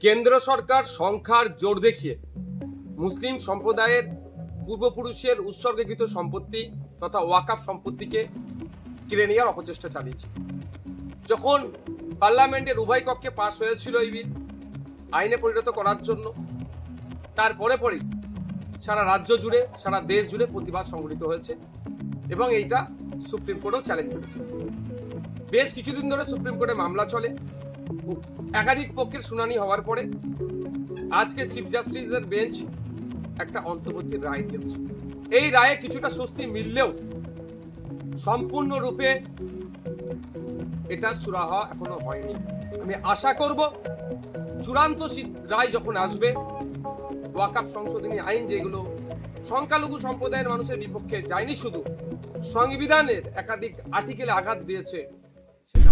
কেন্দ্র সরকার সংখ্যার জোর দেখিয়ে মুসলিম সম্প্রদায়ের পূর্বপুরুষের উৎসর্গীকৃত সম্পত্তি তথা ওয়াকফ সম্পত্তিকে কেড়ে নেওয়ার অপচেষ্টা চালিয়েছে। যখন পার্লামেন্টের উভয় কক্ষে পাশ হয়েছিল এই বিল আইনে পরিণত করার জন্য, তারপরে পরেই সারা রাজ্য জুড়ে সারা দেশ জুড়ে প্রতিবাদ সংগঠিত হয়েছে এবং এইটা সুপ্রিম কোর্টেও চ্যালেঞ্জ করেছে। বেশ কিছুদিন ধরে সুপ্রিম কোর্টে মামলা চলে, একাধিক পক্ষের শুনানি হওয়ার পরে আজকে চিফ জাস্টিসের বেঞ্চ একটা অন্তর্বর্তী রায় দিয়েছে। এই রায়ে কিছুটা স্বস্তি মিললেও সম্পূর্ণরূপে এটা সুরাহা এখনো হয়নি। আমি আশা করব চূড়ান্ত রায় যখন আসবে, ওয়াকফ সংশোধনী আইন যেগুলো সংখ্যালঘু সম্প্রদায়ের মানুষের বিপক্ষে যায়নি, শুধু সংবিধানের একাধিক আর্টিকেলে আঘাত দিয়েছে, সেটা